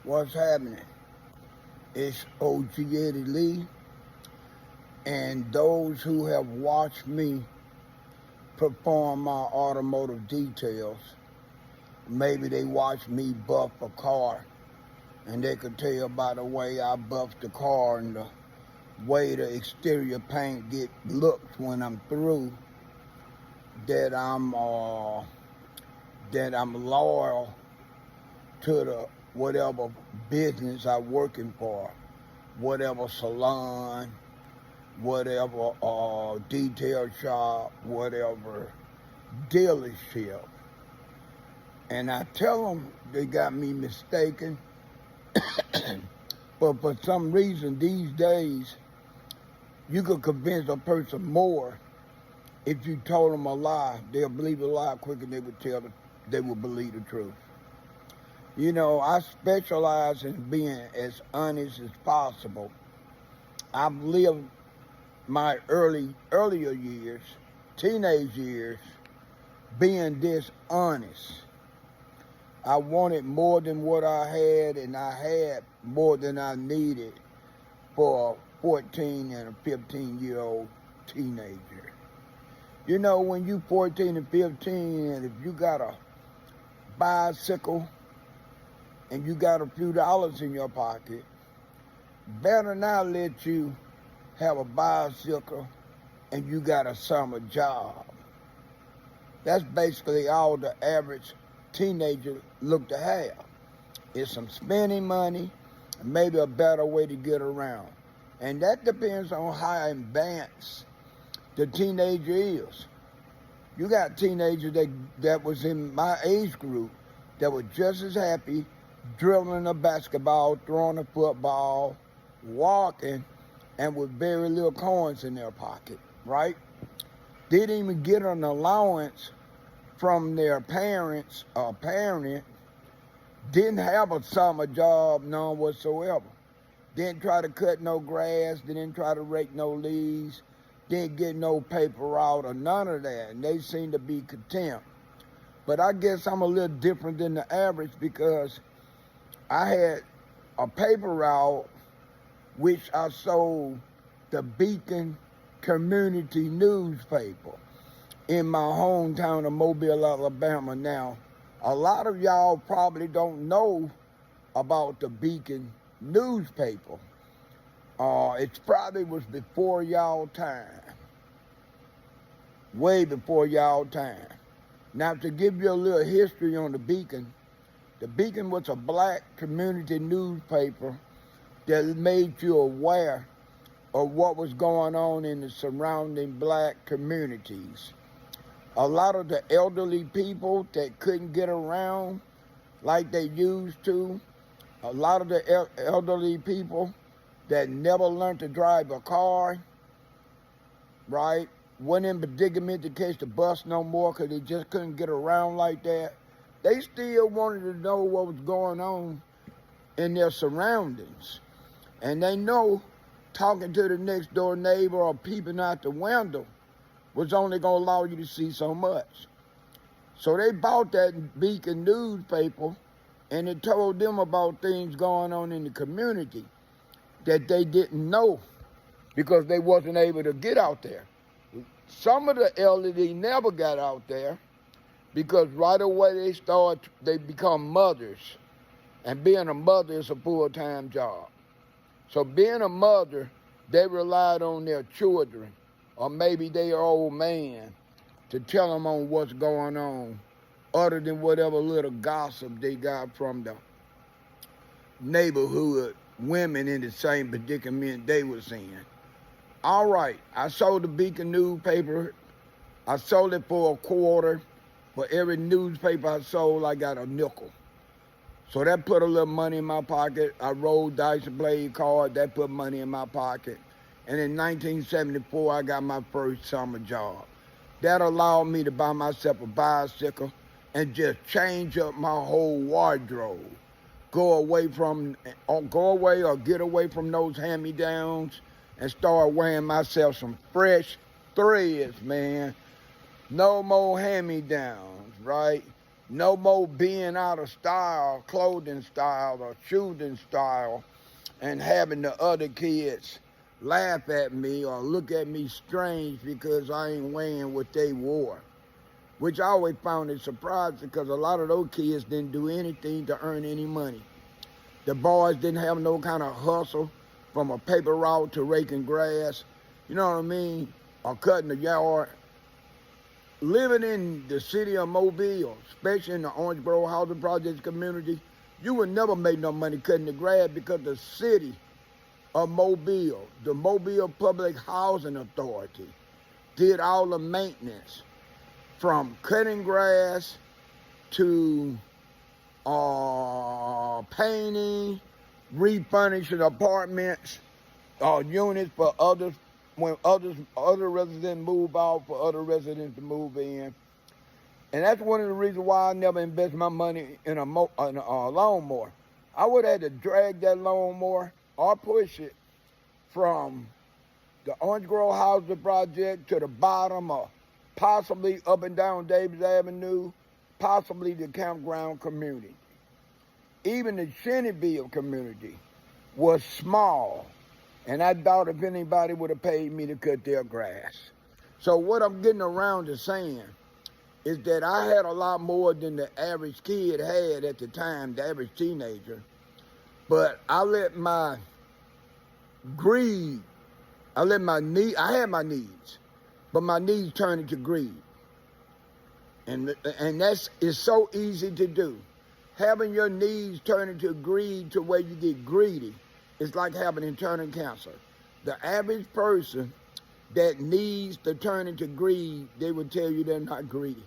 What's happening? It's OG Eddie Lee, and those who have watched me perform my automotive details, maybe they watch me buff a car, and they could tell by the way I buff the car and the way the exterior paint looks when I'm through, that I'm loyal to the whatever business I'm working for, whatever salon, whatever detail shop, whatever dealership. And I tell them they got me mistaken, but for some reason these days, you could convince a person more if you told them a lie. They'll believe a lie quicker than they would believe the truth. You know, I specialize in being as honest as possible. I've lived my earlier years, teenage years, being dishonest. I wanted more than what I had, and I had more than I needed for a 14 and a 15-year-old teenager. You know, when you 14 and 15, and if you got a bicycle and you got a few dollars in your pocket, better not let you have a bicycle and you got a summer job. That's basically all the average teenager look to have. It's some spending money, and maybe a better way to get around. And that depends on how advanced the teenager is. You got teenagers that was in my age group that were just as happy dribbling a basketball, throwing a football, walking, and with very little coins in their pocket, right? Didn't even get an allowance from their parents or parent, didn't have a summer job, none whatsoever. Didn't try to cut no grass, didn't try to rake no leaves, didn't get no paper out or none of that, and they seem to be content. But I guess I'm a little different than the average because I had a paper route which I sold the Beacon community newspaper in my hometown of Mobile, Alabama. Now, a lot of y'all probably don't know about the Beacon newspaper. It probably was before y'all time, way before y'all time. Now, to give you a little history on the Beacon was a black community newspaper that made you aware of what was going on in the surrounding black communities. A lot of the elderly people that couldn't get around like they used to, a lot of the elderly people that never learned to drive a car, right? Went in predicament to catch the bus no more because they just couldn't get around like that. They still wanted to know what was going on in their surroundings. And they know talking to the next door neighbor or peeping out the window was only going to allow you to see so much. So they bought that Beacon newspaper, and it told them about things going on in the community that they didn't know because they wasn't able to get out there. Some of the elderly never got out there because right away they become mothers, and being a mother is a full-time job. So being a mother, they relied on their children or maybe their old man to tell them on what's going on, other than whatever little gossip they got from the neighborhood women in the same predicament they was in. All right, I sold the Beacon newspaper. I sold it for $0.25. For every newspaper I sold, I got a nickel. So that put a little money in my pocket. I rolled dice and played cards. That put money in my pocket. And in 1974, I got my first summer job. That allowed me to buy myself a bicycle and just change up my whole wardrobe. Go away or get away from those hand-me-downs and start wearing myself some fresh threads, man. No more hand-me-downs, right? No more being out of style, clothing style or shooting style, and having the other kids laugh at me or look at me strange because I ain't wearing what they wore. Which I always found it surprising because a lot of those kids didn't do anything to earn any money. The boys didn't have no kind of hustle from a paper route to raking grass, you know what I mean, or cutting the yard. Living in the city of Mobile, especially in the Orange Grove Housing Projects community, you would never make no money cutting the grass because the city of Mobile, the Mobile Public Housing Authority, did all the maintenance from cutting grass to painting, refurnishing apartments, units for others when other residents move out for other residents to move in. And that's one of the reasons why I never invest my money in a lawnmower. I would have to drag that lawnmower or push it from the Orange Grove Housing Project to the bottom or possibly up and down Davis Avenue, possibly the campground community. Even the Shennyville community was small, and I doubt if anybody would have paid me to cut their grass. So what I'm getting around to saying is that I had a lot more than the average kid had at the time, the average teenager, but I let my greed, I had my needs, but my needs turned into greed. And it's so easy to do. Having your needs turn into greed to where you get greedy is like having internal cancer. The average person that needs to turn into greed, they would tell you they're not greedy.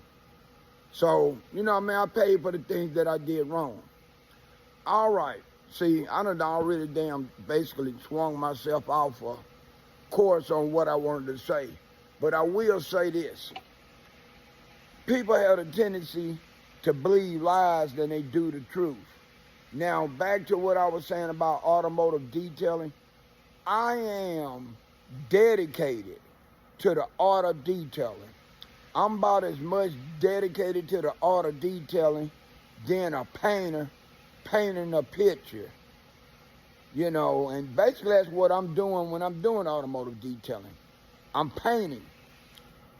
So, you know what I mean? I paid for the things that I did wrong. All right. See, I done already basically swung myself off a course on what I wanted to say. But I will say this. People have a tendency to believe lies than they do the truth. Now, back to what I was saying about automotive detailing. I am dedicated to the art of detailing. I'm about as much dedicated to the art of detailing than a painter painting a picture. You know, and basically that's what I'm doing when I'm doing automotive detailing. I'm painting.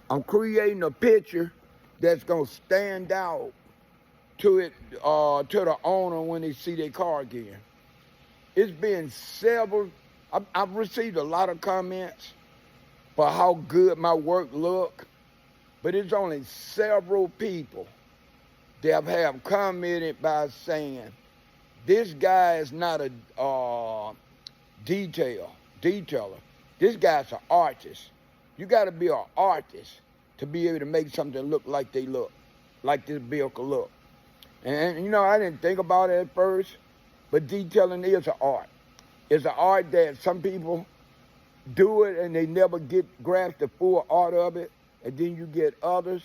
I'm creating a picture that's gonna stand out to the owner when they see their car again. It's been several. I've received a lot of comments for how good my work look, but it's only several people that have commented by saying, this guy is not a detailer. This guy's an artist. You got to be an artist to be able to make something look like they look, like this vehicle look. And, you know, I didn't think about it at first, but detailing is an art. It's an art that some people do it and they never grasp the full art of it. And then you get others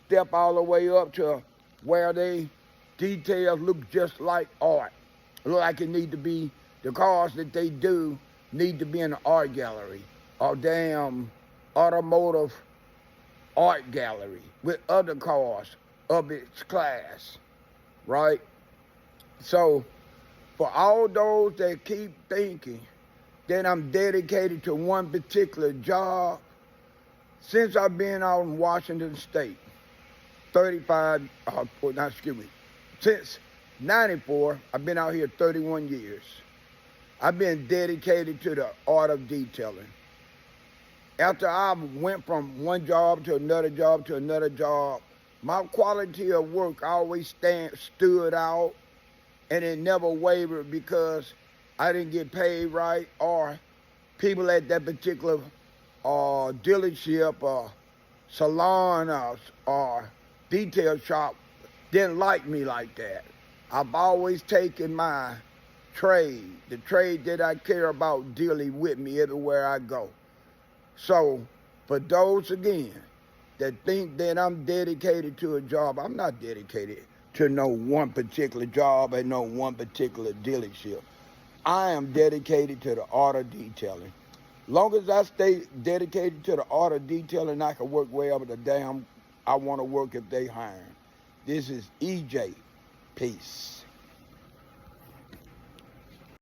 step all the way up to where they details look just like art. Look like it need to be, the cars that they do need to be in an art gallery or damn automotive art gallery with other cars of its class, right? So for all those that keep thinking that I'm dedicated to one particular job, since I've been out in Washington State, since 94, I've been out here 31 years. I've been dedicated to the art of detailing. After I went from one job to another job to another job, my quality of work always stood out, and it never wavered because I didn't get paid right, or people at that particular dealership or salon or detail shop didn't like me like that. I've always taken my trade, the trade that I care about, dealing with me everywhere I go. So for those, again, that think that I'm dedicated to a job, I'm not dedicated to no one particular job and no one particular dealership. I am dedicated to the art of detailing. Long as I stay dedicated to the art of detailing, I can work wherever the damn I want to work if they hire. This is EJ. Peace.